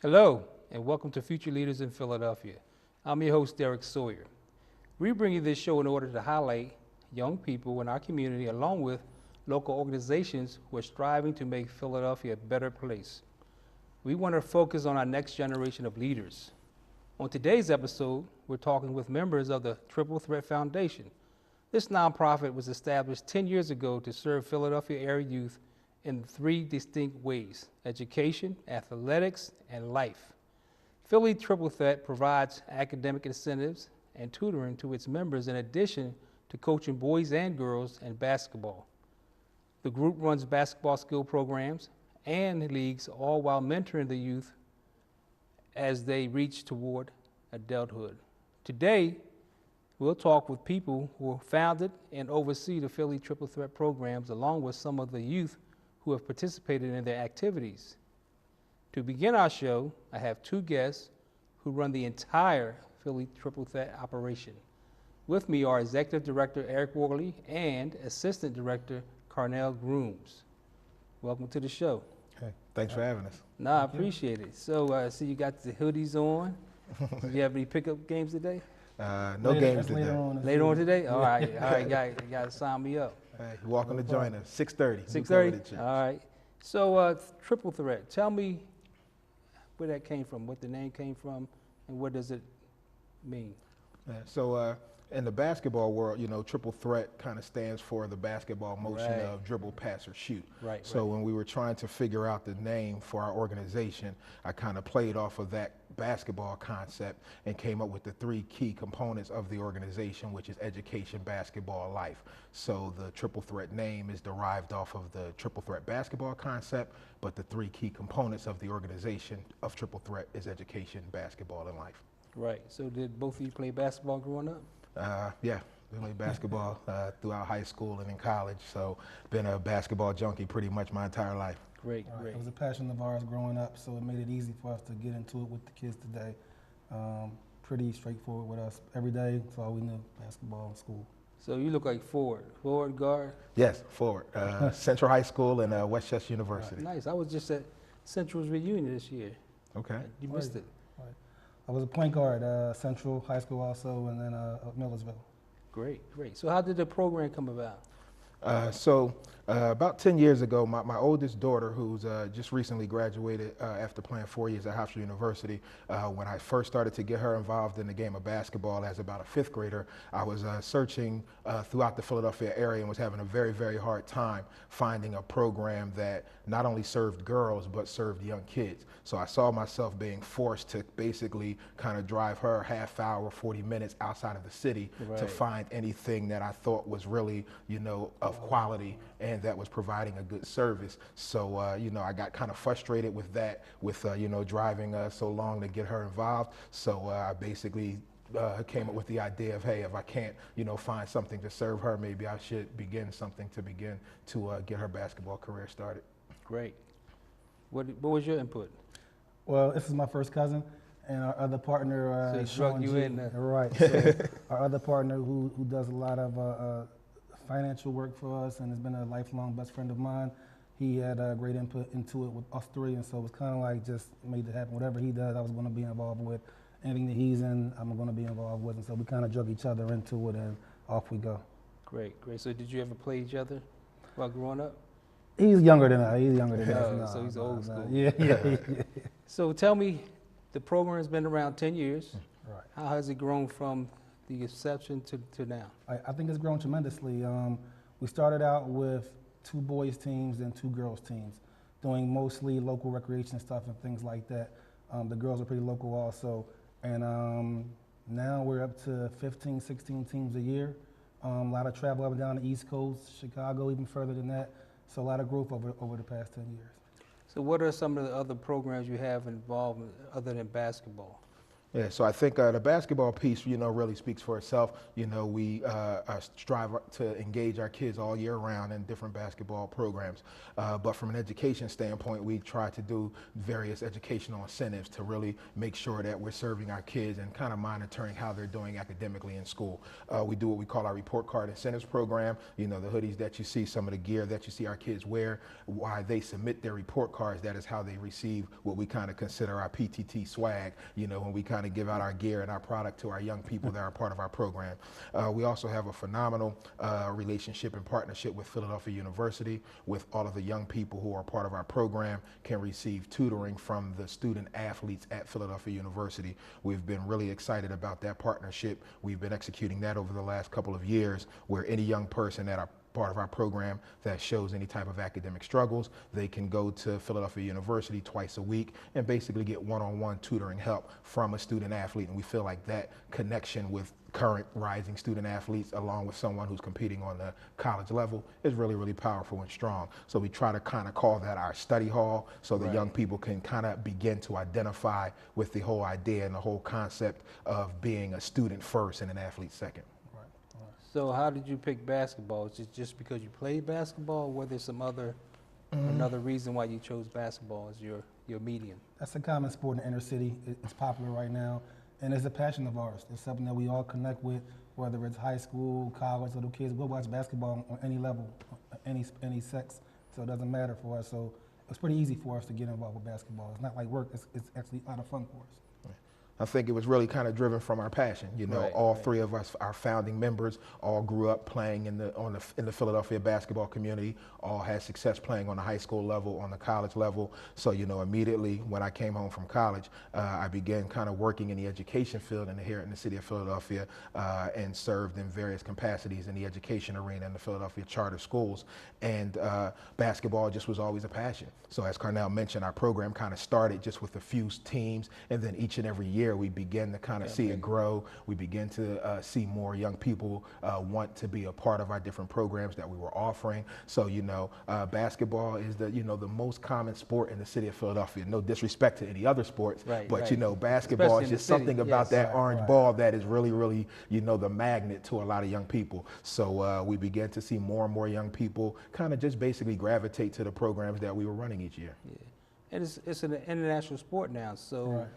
Hello, and welcome to Future Leaders in Philadelphia. I'm your host, Derrick Sawyer. We bring you this show in order to highlight young people in our community along with local organizations who are striving to make Philadelphia a better place. We want to focus on our next generation of leaders. On today's episode, we're talking with members of the Triple Threat Foundation. This nonprofit was established 10 years ago to serve Philadelphia area youth in three distinct ways: education, athletics, and life. Philly Triple Threat provides academic incentives and tutoring to its members in addition to coaching boys and girls in basketball. The group runs basketball skill programs and leagues, all while mentoring the youth as they reach toward adulthood. Today, we'll talk with people who founded and oversee the Philly Triple Threat programs, along with some of the youth who have participated in their activities. To begin our show, I have two guests who run the entire Philly Triple Threat operation. With me are Executive Director Eric Worley and Assistant Director Carnell Grooms. Welcome to the show. Hey, thanks for having us. No, I appreciate it. So I see you got the hoodies on. Do you have any pickup games today? No games today. Later on today? All right, got to sign me up. Hey, you're welcome to join us. 6:30. 6:30? All right. So Triple Threat, tell me where that came from, what the name came from, and what does it mean? So in the basketball world, triple threat kind of stands for the basketball motion Right. of dribble, pass, or shoot. Right. So when we were trying to figure out the name for our organization, I kind of played off of that basketball concept and came up with the three key components of the organization, which is education, basketball, life. So the triple threat name is derived off of the triple threat basketball concept, but the three key components of the organization of triple threat is education, basketball, and life. Right. So did both of you play basketball growing up? Yeah, we played basketball throughout high school and in college, so been a basketball junkie pretty much my entire life. Great. It was a passion of ours growing up, so it made it easy for us to get into it with the kids today. Pretty straightforward with us. Every day, that's all we knew, basketball in school. So you look like forward guard. Yes, forward. Central High School and Westchester University. Nice. I was just at Central's reunion this year. Okay. You missed it. I was a point guard, Central High School also, and then Millersville. Great. So how did the program come about? About 10 years ago, my oldest daughter, who's just recently graduated after playing 4 years at Hofstra University, when I first started to get her involved in the game of basketball as about a fifth grader, I was searching throughout the Philadelphia area and was having a very, very hard time finding a program that not only served girls but served young kids. So I saw myself being forced to basically kind of drive her half hour, 40 minutes outside of the city to find anything that I thought was really, of quality and that was providing a good service. So, I got kind of frustrated with that, with, driving so long to get her involved. So I basically came up with the idea of, hey, if I can't, find something to serve her, maybe I should begin something to get her basketball career started. Great. What was your input? Well, this is my first cousin, and our other partner, So he drug you G. in there. Right. So our other partner who does a lot of financial work for us and has been a lifelong best friend of mine, he had a great input into it with us three, and so it was kind of like just made it happen. Whatever he does, I was going to be involved with. Anything that he's in, I'm going to be involved with, and so we kind of drug each other into it, and off we go. Great. So did you ever play each other while growing up? He's younger than us. So he's old school. Yeah. So tell me, the program's been around 10 years. Right. How has it grown from the inception to now? I think it's grown tremendously. We started out with 2 boys teams and 2 girls teams, doing mostly local recreation stuff and things like that. The girls are pretty local also. And now we're up to 15, 16 teams a year. A lot of travel up and down the East Coast, Chicago, even further than that. So a lot of growth over the past 10 years. So what are some of the other programs you have involved other than basketball? Yeah, so I think the basketball piece, really speaks for itself. We strive to engage our kids all year round in different basketball programs. But from an education standpoint, we try to do various educational incentives to really make sure that we're serving our kids and kind of monitoring how they're doing academically in school. We do what we call our report card incentives program. The hoodies that you see, some of the gear that you see our kids wear, why they submit their report cards, that is how they receive what we kind of consider our PTT swag, when we kind of give out our gear and our product to our young people that are part of our program. We also have a phenomenal relationship and partnership with Philadelphia University, with all of the young people who are part of our program can receive tutoring from the student athletes at Philadelphia University. We've been really excited about that partnership. We've been executing that over the last couple of years, where any young person that are part of our program that shows any type of academic struggles, they can go to Philadelphia University twice a week and basically get one-on-one tutoring help from a student athlete. And we feel like that connection with current rising student athletes, along with someone who's competing on the college level, is really, really powerful and strong. So we try to kind of call that our study hall, so the young people can kind of begin to identify with the whole idea and the whole concept of being a student first and an athlete second. So how did you pick basketball? Is it just because you played basketball, or was there some another reason why you chose basketball as your medium? That's a common sport in the inner city. It's popular right now, and it's a passion of ours. It's something that we all connect with, whether it's high school, college, little kids. We'll watch basketball on any level, any sex, so it doesn't matter for us. So it's pretty easy for us to get involved with basketball. It's not like work. It's actually a lot of fun for us. I think it was really kind of driven from our passion. All three of us, our founding members, all grew up playing in the Philadelphia basketball community. All had success playing on the high school level, on the college level. So immediately when I came home from college, I began kind of working in the education field here in the city of Philadelphia, and served in various capacities in the education arena in the Philadelphia charter schools. And basketball just was always a passion. So as Carnell mentioned, our program kind of started just with a few teams, and then each and every year we begin to kind of see it grow. We begin to see more young people want to be a part of our different programs that we were offering. So basketball is the most common sport in the city of Philadelphia. No disrespect to any other sports, but basketball is just something about that orange ball that is really, really the magnet to a lot of young people. So we began to see more and more young people kind of just basically gravitate to the programs that we were running each year. Yeah. And it's an international sport now, so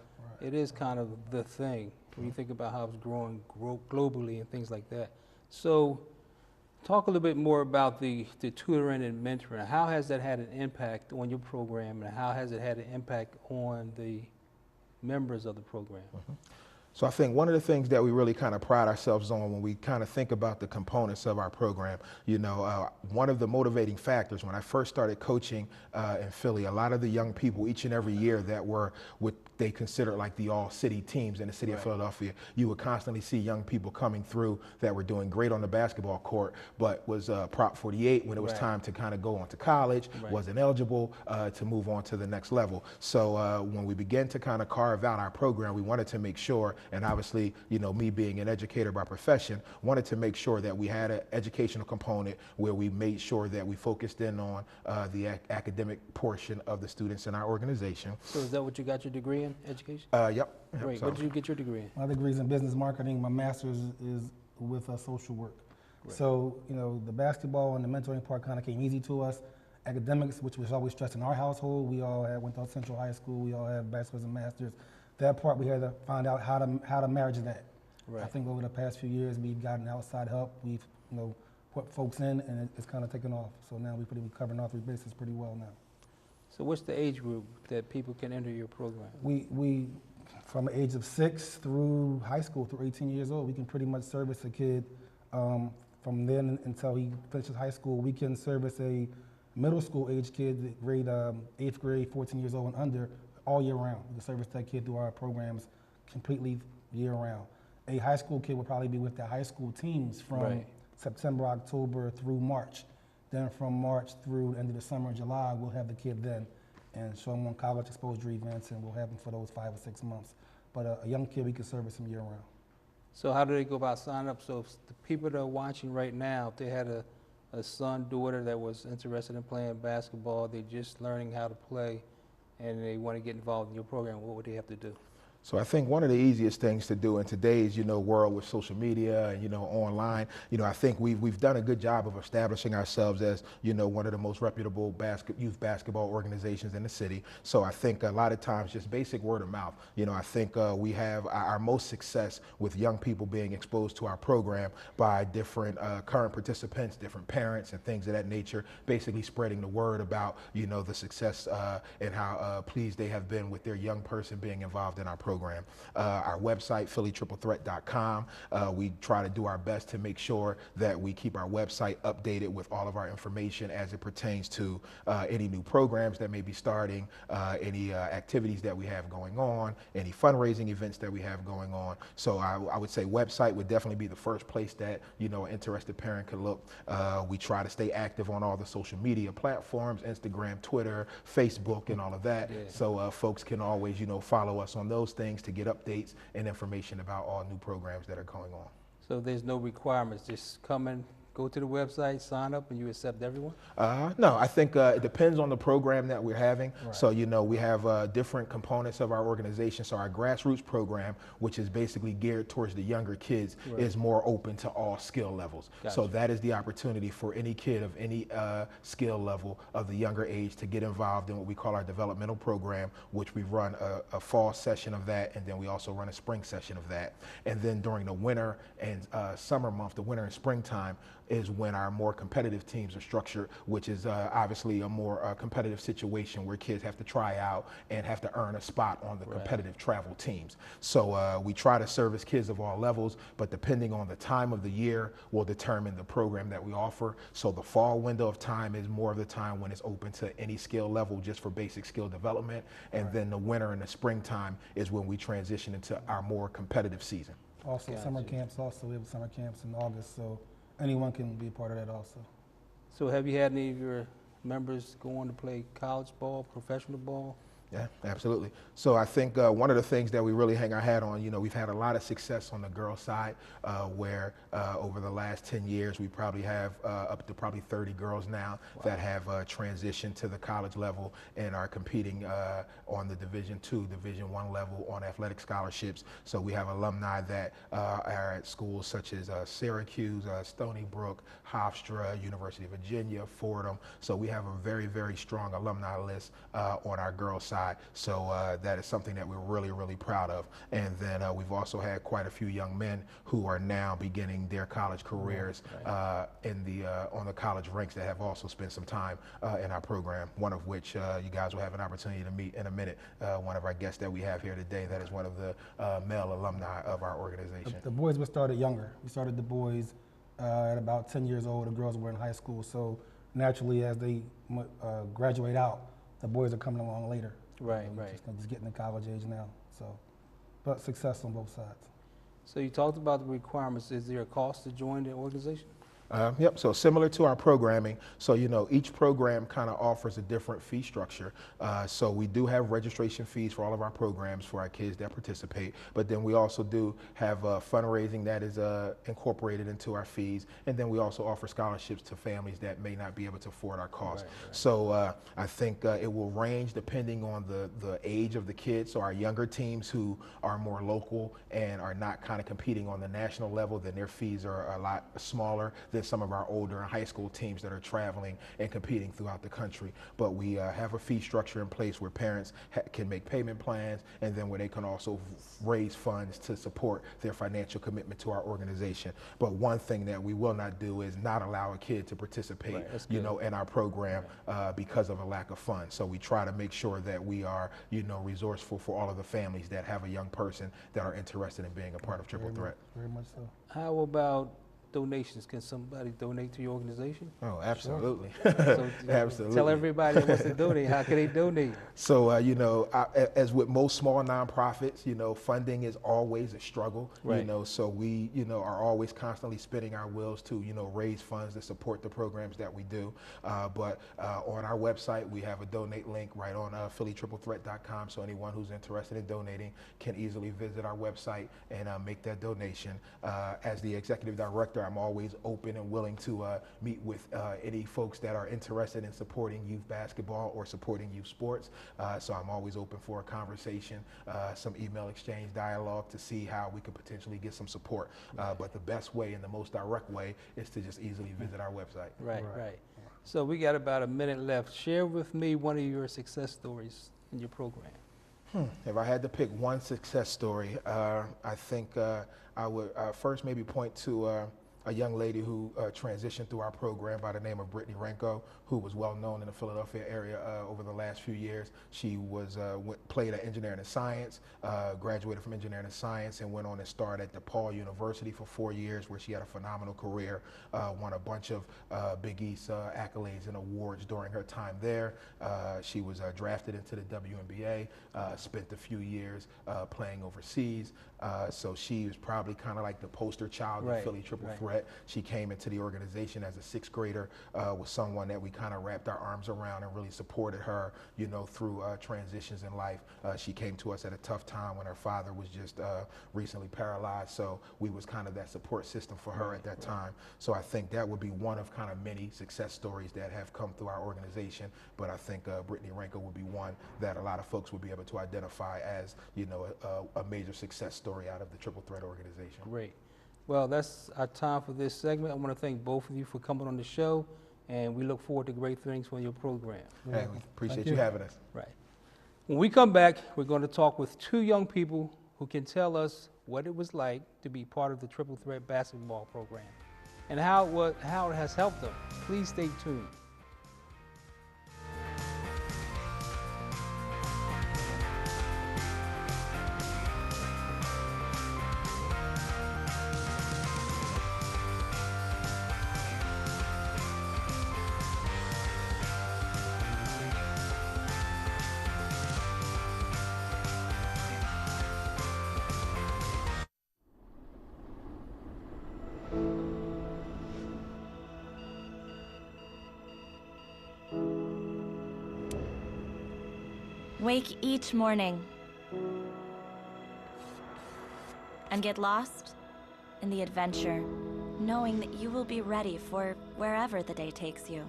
it is kind of the thing when you think about how it's growing globally and things like that. So talk a little bit more about the tutoring and mentoring. How has that had an impact on your program, and how has it had an impact on the members of the program? So I think one of the things that we really kind of pride ourselves on when we kind of think about the components of our program, one of the motivating factors when I first started coaching in Philly, a lot of the young people each and every year that were what they considered like the all-city teams in the city of Philadelphia, you would constantly see young people coming through that were doing great on the basketball court, but was Prop 48 when it was time to kind of go on to college, wasn't eligible to move on to the next level. So when we began to kind of carve out our program, we wanted to make sure, and obviously, me being an educator by profession, wanted to make sure that we had an educational component where we made sure that we focused in on the academic portion of the students in our organization. So is that what you got your degree in, education? Yep. Great. So. What did you get your degree in? My degree is in business marketing. My master's is with social work. So, the basketball and the mentoring part kind of came easy to us. Academics, which was always stressed in our household, we all went to Central High School, we all have bachelor's and master's. That part we had to find out how to marriage that. I think over the past few years we've gotten outside help. We've put folks in, and it's kind of taken off. So now we're covering all three bases pretty well now. So what's the age group that people can enter your program? We from the age of 6 through high school, through 18 years old, we can pretty much service a kid from then until he finishes high school. We can service a middle school age kid, grade 8th grade, 14 years old and under, all year round. We can service that kid through our programs completely year round. A high school kid will probably be with their high school teams from September, October through March. Then from March through the end of the summer, July, we'll have the kid then and show them on college exposure events, and we'll have them for those 5 or 6 months. But a young kid, we can service him year round. So how do they go about signing up? So if the people that are watching right now, if they had a son, daughter that was interested in playing basketball, they're just learning how to play, and they want to get involved in your program, what would they have to do? So I think one of the easiest things to do in today's, world with social media and, online, I think we've done a good job of establishing ourselves as, one of the most reputable youth basketball organizations in the city. So I think a lot of times just basic word of mouth. I think we have our most success with young people being exposed to our program by different current participants, different parents and things of that nature, basically spreading the word about, the success and how pleased they have been with their young person being involved in our program. Our website, phillytriplethreat.com, we try to do our best to make sure that we keep our website updated with all of our information as it pertains to any new programs that may be starting, any activities that we have going on, any fundraising events that we have going on. So I would say website would definitely be the first place that, an interested parent could look. We try to stay active on all the social media platforms, Instagram, Twitter, Facebook, and all of that. Yeah. So folks can always, follow us on those things to get updates and information about all new programs that are going on. So there's no requirements, just come and go to the website, sign up, and you accept everyone? No, I think it depends on the program that we're having. Right. So, we have different components of our organization. So our grassroots program, which is basically geared towards the younger kids, Right. is more open to all skill levels. Gotcha. So that is the opportunity for any kid of any skill level of the younger age to get involved in what we call our developmental program, which we run a fall session of that, and then we also run a spring session of that. And then during the winter and summer month, the winter and springtime, is when our more competitive teams are structured, which is obviously a more competitive situation where kids have to try out and have to earn a spot on the Right. competitive travel teams. So we try to service kids of all levels, but depending on the time of the year will determine the program that we offer. So the fall window of time is more of the time when it's open to any skill level just for basic skill development. And Right. then the winter and the springtime is when we transition into our more competitive season. Also, Gotcha. summer camps. Also, we have summer camps in August, so anyone can be a part of that. Also, So have you had any of your members go on to play college ball, professional ball? Yeah, absolutely. So I think one of the things that we really hang our hat on, we've had a lot of success on the girls' side, where over the last 10 years, we probably have up to probably 30 girls now that have transitioned to the college level and are competing on the Division II, Division I level on athletic scholarships. So we have alumni that are at schools such as Syracuse, Stony Brook, Hofstra, University of Virginia, Fordham. So we have a very, very strong alumni list on our girls' side. So that is something that we're really, really proud of. And then we've also had quite a few young men who are now beginning their college careers on the college ranks that have also spent some time in our program, one of which you guys will have an opportunity to meet in a minute. One of our guests that we have here today that is one of the male alumni of our organization. the boys were started younger. We started the boys at about 10 years old. The girls were in high school, so naturally, as they graduate out, the boys are coming along later. Right, We're right. Just getting to college age now. So, but success on both sides. So you talked about the requirements. Is there a cost to join the organization? Yep, so similar to our programming, so each program kind of offers a different fee structure. So we do have registration fees for all of our programs for our kids that participate, but then we also do have fundraising that is incorporated into our fees, and then we also offer scholarships to families that may not be able to afford our costs. Right, right. So I think it will range depending on the age of the kids. So our younger teams who are more local and are not kind of competing on the national level, then their fees are a lot smaller than some of our older high school teams that are traveling and competing throughout the country. But we have a fee structure in place where parents can make payment plans, and then where they can also raise funds to support their financial commitment to our organization. But one thing that we will not do is not allow a kid to participate, Right, that's good. in our program because of a lack of funds. So we try to make sure that we are, resourceful for all of the families that have a young person that are interested in being a part of Triple Threat. Very much so. How about donations? Can somebody donate to your organization? Oh, absolutely. So Absolutely. tell everybody that wants to donate, how can they donate? So, as with most small nonprofits, funding is always a struggle, Right. So we, are always constantly spinning our wheels to, raise funds to support the programs that we do. But on our website, we have a donate link right on phillytriplethreat.com. So anyone who's interested in donating can easily visit our website and make that donation. As the executive director director. I'm always open and willing to meet with any folks that are interested in supporting youth basketball or supporting youth sports. So I'm always open for a conversation, some email exchange, dialogue to see how we could potentially get some support. But the best way and the most direct way is to just easily visit our website. Right. So we got about a minute left. Share with me one of your success stories in your program. If I had to pick one success story, I think I would first maybe point to a young lady who transitioned through our program by the name of Brittany Renko, who was well known in the Philadelphia area over the last few years. She was played at engineering and science, graduated from engineering and science, and went on and starred at DePaul University for 4 years, where she had a phenomenal career, won a bunch of Big East accolades and awards during her time there. She was drafted into the WNBA, spent a few years playing overseas. So she was probably kind of like the poster child of Philly Triple Threat. She came into the organization as a sixth grader, was someone that we kind of wrapped our arms around and really supported her, you know, through transitions in life. She came to us at a tough time when her father was just recently paralyzed. So we was kind of that support system for her at that time. So I think that would be one of kind of many success stories that have come through our organization. But I think Brittany Renko would be one that a lot of folks would be able to identify as, you know, a major success story out of the Triple Threat organization. Great. Well, that's our time for this segment. I want to thank both of you for coming on the show, and we look forward to great things from your program. Hey, we appreciate you having us. Right. When we come back, we're going to talk with two young people who can tell us what it was like to be part of the Triple Threat basketball program and how it has helped them. Please stay tuned. Wake each morning and get lost in the adventure, knowing that you will be ready for wherever the day takes you.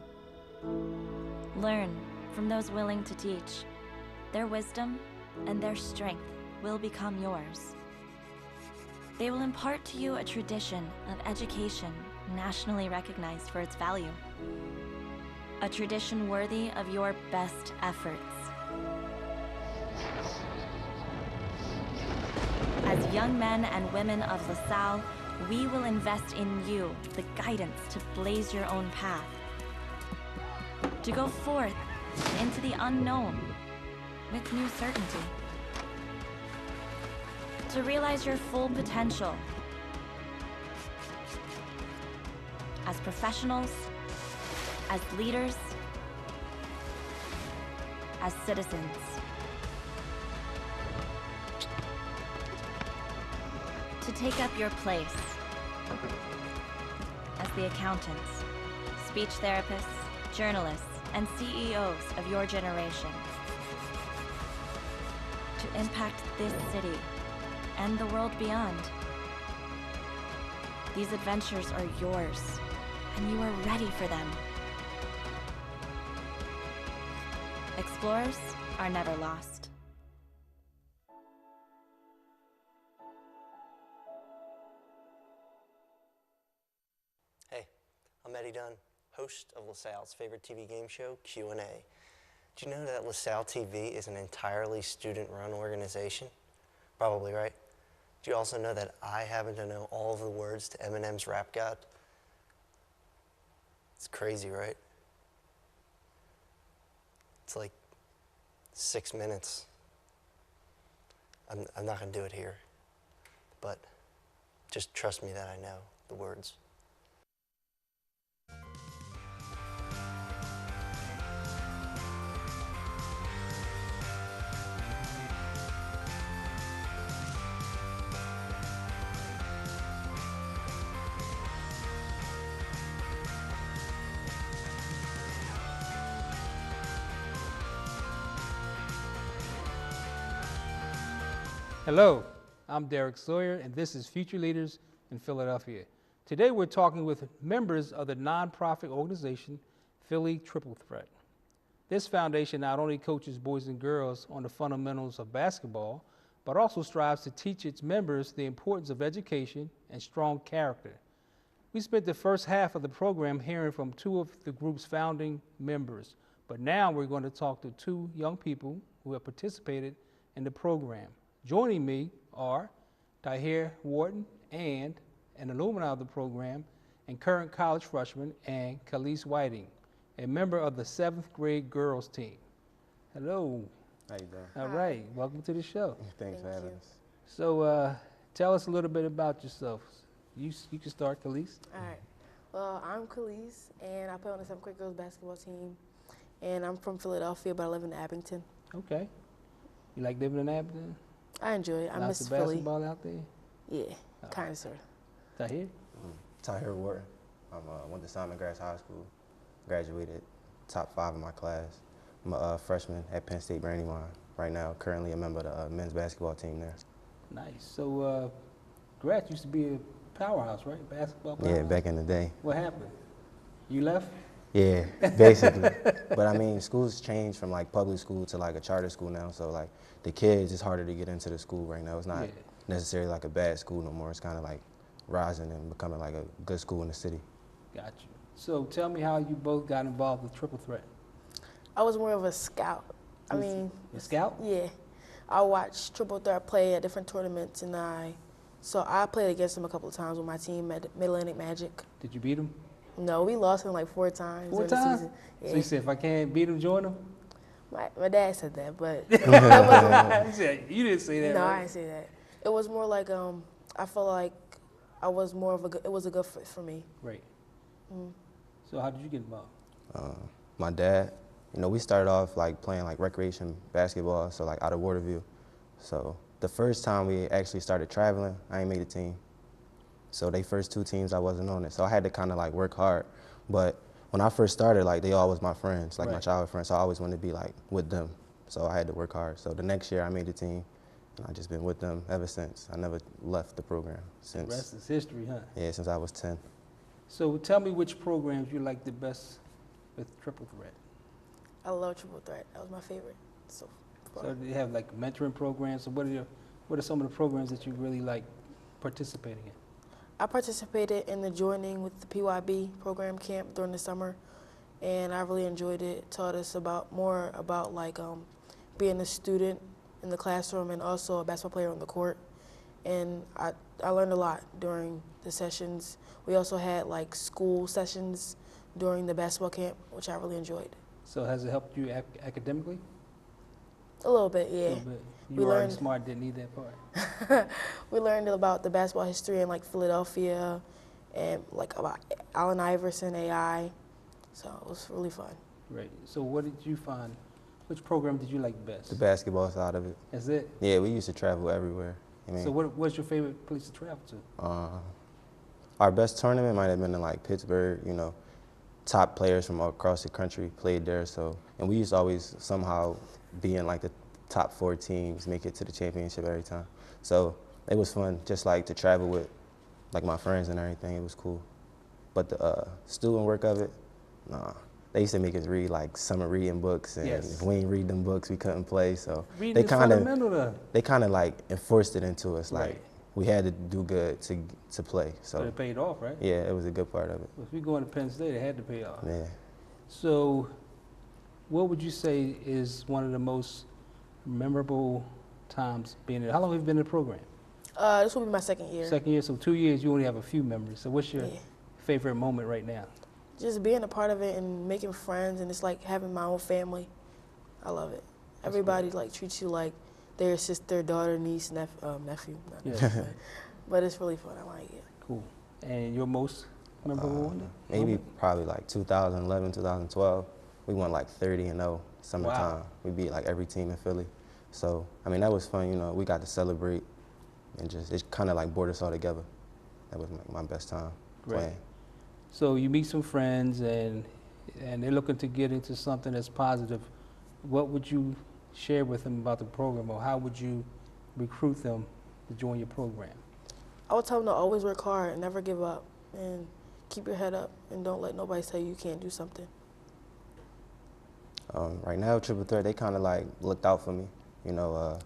Learn from those willing to teach. Their wisdom and their strength will become yours. They will impart to you a tradition of education nationally recognized for its value. A tradition worthy of your best efforts. As young men and women of LaSalle, we will invest in you the guidance to blaze your own path. To go forth into the unknown with new certainty. To realize your full potential as professionals, as leaders, as citizens. To take up your place as the accountants, speech therapists, journalists, and CEOs of your generation. To impact this city and the world beyond. These adventures are yours, and you are ready for them. Explorers are never lost. Hey, I'm Eddie Dunn, host of LaSalle's favorite TV game show, Q&A. Do you know that LaSalle TV is an entirely student-run organization? Probably, right? Do you also know that I happen to know all of the words to Eminem's Rap God? It's crazy, right? It's like 6 minutes. I'm not gonna do it here, but just trust me that I know the words. Hello, I'm Derrick Sawyer, and this is Future Leaders in Philadelphia. Today we're talking with members of the nonprofit organization Philly Triple Threat. This foundation not only coaches boys and girls on the fundamentals of basketball, but also strives to teach its members the importance of education and strong character. We spent the first half of the program hearing from two of the group's founding members, but now we're going to talk to two young people who have participated in the program. Joining me are Tahir Wharton and an alumni of the program and current college freshman, and Khalees Whiting, a member of the 7th grade girls team. Hello. How you doing? All right, welcome to the show. Thanks for having us. So tell us a little bit about yourself. You can start, Khalees. All right. Well, I'm Khalees, and I play on the 7th grade girls basketball team. And I'm from Philadelphia, but I live in Abington. Okay. You like living in Abington? I enjoy it. I Lots miss of Philly. basketball out there? Yeah, kind of, sort of. Tahir? Tahir Wharton. I went to Simon Grass High School, graduated top 5 in my class. I'm a freshman at Penn State Brandywine right now, currently a member of the men's basketball team there. Nice. So Gratz used to be a powerhouse, right? Basketball powerhouse? Yeah, back in the day. What happened? You left? Yeah, basically. But I mean, schools changed from like public school to like a charter school now, so like the kids, it's harder to get into the school right now. It's not necessarily like a bad school no more. It's kind of like rising and becoming like a good school in the city. Got you. So tell me how you both got involved with Triple Threat. I was more of a scout. I mean, A scout? yeah. I watched Triple Threat play at different tournaments, and so I played against them a couple of times with my team at Mid-Atlantic Magic. Did you beat them? No, we lost him like 4 times. 4 during the times? season. So Yeah. you said if I can't beat them, join them? My dad said that, but You said you didn't say that. no, right? I didn't say that. It was more like I felt like I was more of it was a good fit for me. Right. Mm. So how did you get involved? My dad, we started off like playing like recreation basketball, so like out of Waterview. So the first time we actually started traveling, I ain't made a team. So they first 2 teams, I wasn't on it. So I had to kind of like work hard. But when I first started, like they all was my friends, like my childhood friends. So I always wanted to be like with them. So I had to work hard. So the next year I made a team, and I just been with them ever since. I never left the program since. The rest is history, huh? Yeah, since I was 10. So tell me which programs you like the best with Triple Threat. I love Triple Threat. That was my favorite. So far. So do you have like mentoring programs? So what are some of the programs that you really like participating in? I participated in the Joining with the PYB program camp during the summer, and I really enjoyed it. It taught us more about like being a student in the classroom and also a basketball player on the court. And I learned a lot during the sessions. We also had like school sessions during the basketball camp, which I really enjoyed. So has it helped you academically? A little bit, A yeah. little bit. You We were already learned- smart, didn't need that part. We learned about the basketball history in like Philadelphia and like about Allen Iverson, AI. So it was really fun. Right. So what did you find? Which program did you like best? The basketball side of it. That's it? Yeah, we used to travel everywhere. So what's your favorite place to travel to? Our best tournament might have been in like Pittsburgh, top players from across the country played there. So, and we used to always somehow be in like the top 4 teams, make it to the championship every time. So it was fun, just like to travel with like my friends and everything. It was cool. But the student work of it, nah. They used to make us read like summer reading books, and if we ain't read them books, we couldn't play. So Reading they is kind fundamental though. of like enforced it into us. Like Right. we had to do good to play. So So it paid off, right? yeah, it was a good part of it. If we go into Penn State, it had to pay off. Yeah. So what would you say is one of the most memorable times being there? How long have you been in the program? This will be my 2nd year. 2nd year, so 2 years, you only have a few memories. So what's your Yeah. favorite moment right now? Just being a part of it and making friends, and it's like having my own family. I love it. Everybody like treats you like their sister, daughter, niece, nephew. Not Yeah. nephew, but it's really fun. I like it. Cool. And your most memorable one? Maybe probably like 2011, 2012. We won like 30-0 summertime. Wow. We beat like every team in Philly. So, I mean, that was fun, we got to celebrate and it kind of like brought us all together. That was like my best time playing. So you meet some friends and they're looking to get into something that's positive. What would you share with them about the program, or how would you recruit them to join your program? I would tell them to always work hard and never give up. and keep your head up and don't let nobody tell you can't do something. Right now, Triple Threat, they kind of like looked out for me. You know,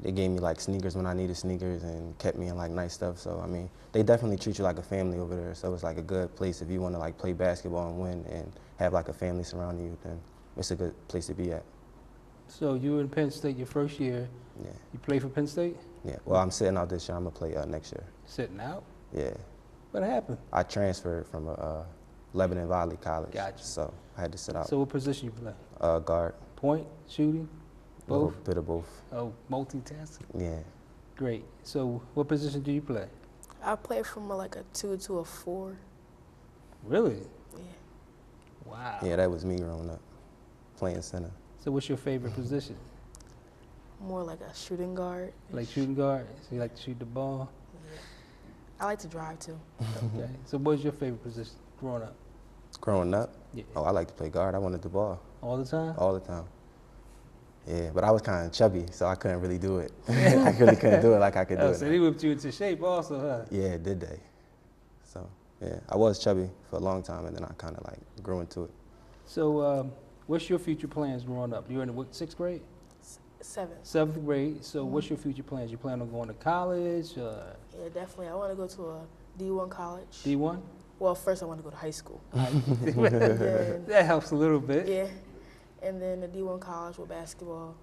they gave me like sneakers when I needed sneakers and kept me in like nice stuff. So I mean, they definitely treat you like a family over there. So it's like a good place if you want to like play basketball and win and have like a family surrounding you. Then it's a good place to be at. So you were in Penn State your first year. Yeah. You play for Penn State? Yeah. Well, I'm sitting out this year. I'm gonna play next year. Sitting out? Yeah. What happened? I transferred from Lebanon Valley College. Gotcha. So I had to sit out. So what position you play? Guard. Point, shooting, A little both? bit of both. Oh, multitasking. Yeah. Great. So what position do you play? I play from like a 2 to a 4. Really? Yeah. Wow. Yeah, that was me growing up, playing center. So what's your favorite position? More like a shooting guard. Like shooting guard? So you like to shoot the ball? I like to drive too. Okay. So what's your favorite position growing up? Growing up, Yeah. oh, I like to play guard. I wanted the ball All the time? all the time. Yeah, but I was kind of chubby, so I couldn't really do it. I really couldn't do it like I could do Oh, it so now. they whipped you into shape also, huh? Yeah, did they? So, yeah, I was chubby for a long time, and then I kind of like grew into it. So what's your future plans growing up? You're in the what, 6th grade? 7. 7th grade. So what's your future plans? You plan on going to college? Yeah, definitely. I want to go to a D1 college. D1? Well, first I want to go to high school. That helps a little bit. Yeah, and then a D1 college with basketball,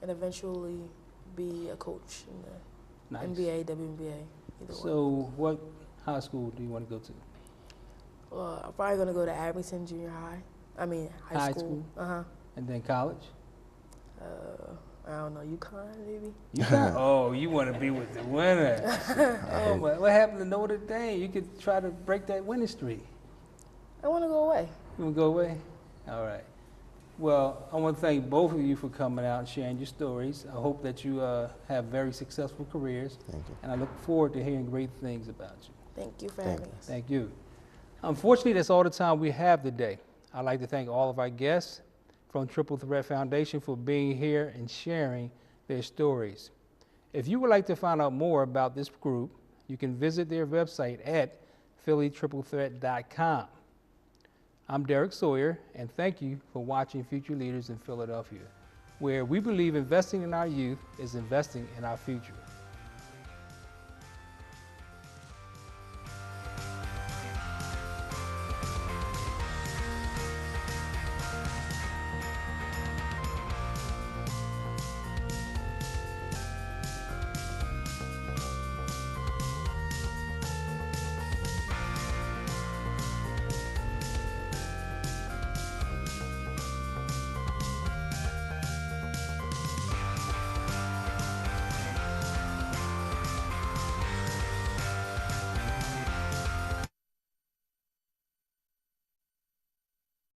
and eventually be a coach in the Nice. NBA, WNBA, either one. So what high school do you want to go to? I'm probably gonna go to Abington Junior High. I mean high school. And then college? I don't know, UConn maybe. UConn? Oh, you want to be with the winner. Oh, what happened to Notre Dame? You could try to break that winning streak. I want to go away. You want to go away? All right. Well, I want to thank both of you for coming out and sharing your stories. I hope that you have very successful careers. Thank you. And I look forward to hearing great things about you. Thank you for Thank having us. Thank you. Unfortunately, that's all the time we have today. I'd like to thank all of our guests from Triple Threat Foundation for being here and sharing their stories. If you would like to find out more about this group, you can visit their website at phillytriplethreat.com. I'm Derrick Sawyer, and thank you for watching Future Leaders in Philadelphia, where we believe investing in our youth is investing in our future.